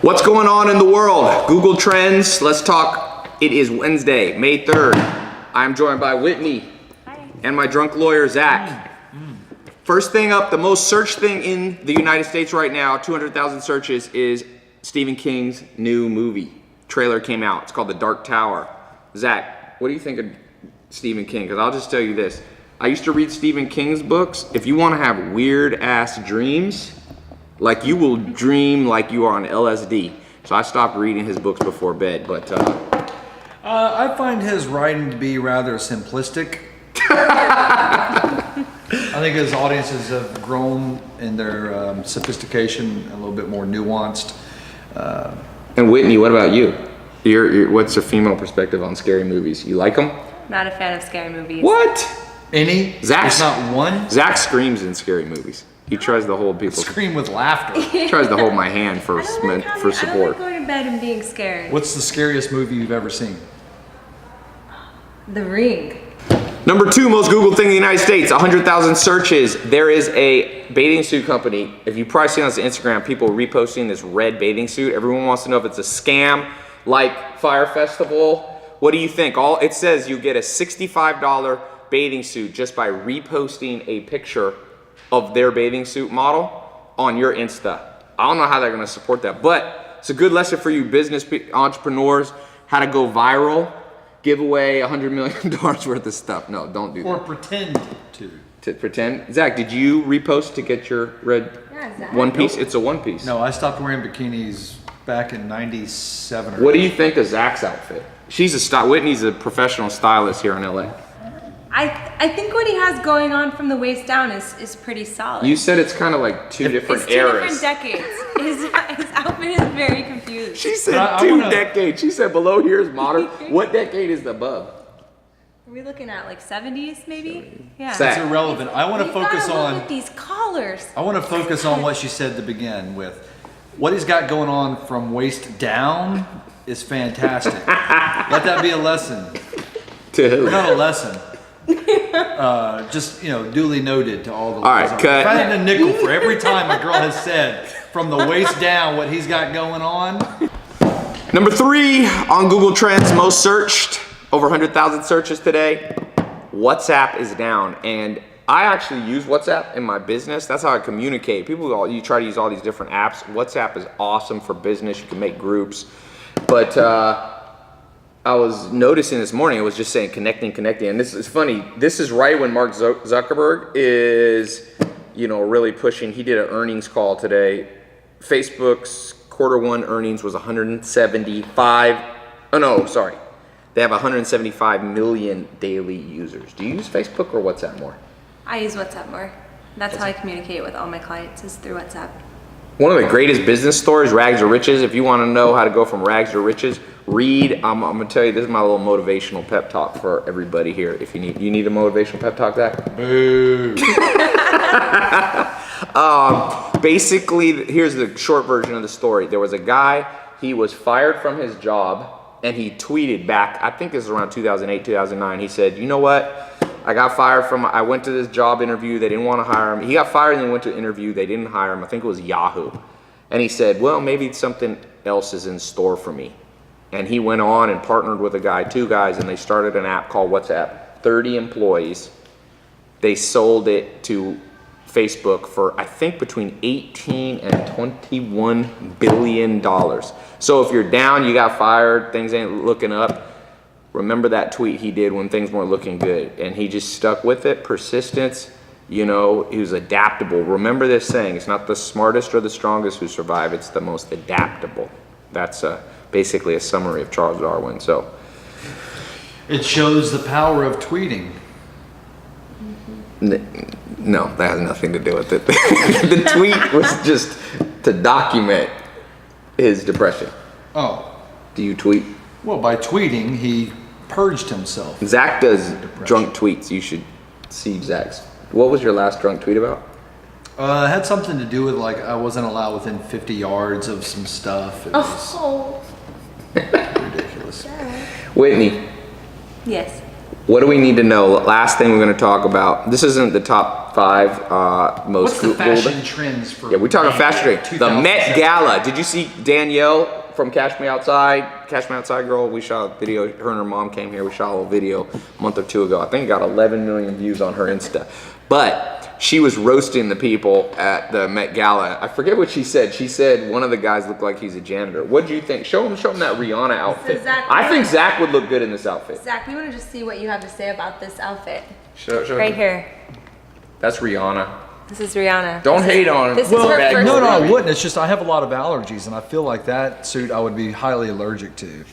What's going on in the world? Google Trends, let's talk. It is Wednesday, May 3rd. I'm joined by Whitney. Hi. And my drunk lawyer, Zach. First thing up, the most searched thing in the United States right now, 200,000 searches, is Stephen King's new movie. Trailer came out. It's called The Dark Tower. Zach, what do you think of Stephen King? Because I'll just tell you this. I used to read Stephen King's books. If you want to have weird ass dreams, like you will dream like you are on LSD. So I stopped reading his books before bed, but I find his writing to be rather simplistic. I think his audiences have grown in their sophistication, a little bit more nuanced. And Whitney, what about you? What's your female perspective on scary movies? You like them? Not a fan of scary movies. What? Any? Zach's There's not one? Zach screams in scary movies. He tries to hold people. Scream with laughter. He tries to hold my hand for I don't like support. I don't like going to bed and being scared. What's the scariest movie you've ever seen? The Ring. Number 2 most Googled thing in the United States, 100,000 searches. There is a bathing suit company. If you probably seen on Instagram, people reposting this red bathing suit. Everyone wants to know if it's a scam, like Fire Festival. What do you think? It says you get a $65 bathing suit just by reposting a picture of their bathing suit model on your Insta. I don't know how they're gonna support that, but it's a good lesson for you business entrepreneurs, how to go viral, give away $100 million worth of stuff. No, don't do that. Or pretend to. To pretend. Zach, did you repost to get your red one piece? Nope. It's a one piece. No, I stopped wearing bikinis back in 97 or What do you think of Zach's outfit? Whitney's a professional stylist here in LA. I think what he has going on from the waist down is pretty solid. You said it's kind of like two different eras. It's 2 different decades. His outfit is very confused. She said two decades. She said below here is modern. What decade is the above? Are we looking at like 70s maybe? 70s. Yeah. That's irrelevant. I want to focus on. Look at these collars. I want to focus on what she said to begin with. What he's got going on from waist down is fantastic. Let that be a lesson. To who? Not a lesson. Just duly noted to all the. All right, cut. If I had a nickel for every time a girl has said from the waist down what he's got going on. Number 3 on Google Trends, most searched, over 100,000 searches today. WhatsApp is down, and I actually use WhatsApp in my business. That's how I communicate. You try to use all these different apps. WhatsApp is awesome for business. You can make groups, but I was noticing this morning, it was just saying connecting, and this is funny. This is right when Mark Zuckerberg is, really pushing. He did an earnings call today. Facebook's Q1 earnings was 175. Oh no, sorry. They have 175 million daily users. Do you use Facebook or WhatsApp more? I use WhatsApp more. That's how I communicate with all my clients is through WhatsApp. One of the greatest business stories, rags to riches. If you want to know how to go from rags to riches, read. I'm gonna tell you, this is my little motivational pep talk for everybody here. If you need a motivational pep talk, Zach? Boo. Basically, here's the short version of the story. There was a guy, he was fired from his job, and he tweeted back, I think this is around 2008, 2009. He said, you know what? I went to this job interview, they didn't want to hire him. He got fired and then went to an interview, they didn't hire him. I think it was Yahoo. And he said, well, maybe something else is in store for me. And he went on and partnered with two guys, and they started an app called WhatsApp. 30 employees. They sold it to Facebook for, I think, between 18 and 21 billion dollars. So if you're down, you got fired, things ain't looking up, remember that tweet he did when things weren't looking good, and he just stuck with it. Persistence, he was adaptable. Remember this saying, it's not the smartest or the strongest who survive, it's the most adaptable. That's basically a summary of Charles Darwin. So it shows the power of tweeting. No, that has nothing to do with it. The tweet was just to document his depression. Oh. Do you tweet? Well, by tweeting, he purged himself. Zach does drunk tweets. You should see Zach's. What was your last drunk tweet about? It had something to do with, like, I wasn't allowed within 50 yards of some stuff. It was ridiculous. Whitney. Yes. What do we need to know? Last thing we're going to talk about. This isn't the top 5 most What's the cool. fashion trends for? Yeah, we're talking fashion trend. The Met 2007? Gala. Did you see Danielle from Cash Me Outside? Cash Me Outside girl. We shot a video. Her and her mom came here. We shot a little video a month or 2 ago. I think it got 11 million views on her Insta. But she was roasting the people at the Met Gala. I forget what she said. She said one of the guys looked like he's a janitor. What do you think? Show him that Rihanna outfit. Zach, I think Zach would look good in this outfit. Zach, we want to just see what you have to say about this outfit. Show Right here. That's Rihanna. This is Rihanna. Don't hate on her. This is her first No, I movie. wouldn't. It's just I have a lot of allergies, and I feel like that suit I would be highly allergic to.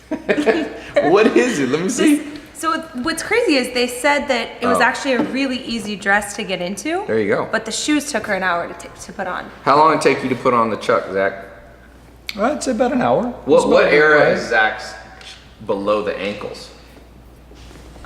What is it? Let me see. So what's crazy is they said that it was Oh. actually a really easy dress to get into. There you go. But the shoes took her an hour to put on. How long did it take you to put on the Chuck, Zach? I'd say about an hour. What era is Zach's below the ankles?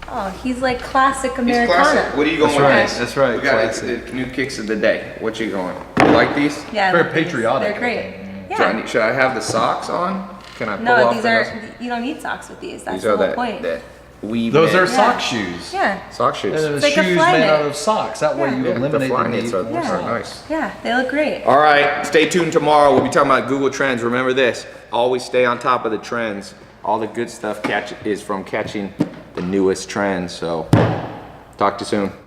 Oh, he's like classic He's Americana. classic. What are you going That's with right, this? that's right, We got classic. the new kicks of the day. What you going? You like these? Yeah, I Very like these. patriotic. They're great. Should I have the socks on? Can I pull No, off these the are. nose? You don't need socks with these. That's These the are whole that, point. that weave. Those knit. are sock shoes. Yeah. sock shoes. They're like a shoes fly made knit. out of socks. That way Yeah. you Yeah, the eliminate fly the knits need. are, for are socks. nice. Yeah, they look great. All right, stay tuned tomorrow. We'll be talking about Google Trends. Remember this, always stay on top of the trends. All the good stuff is from catching the newest trends. So talk to you soon.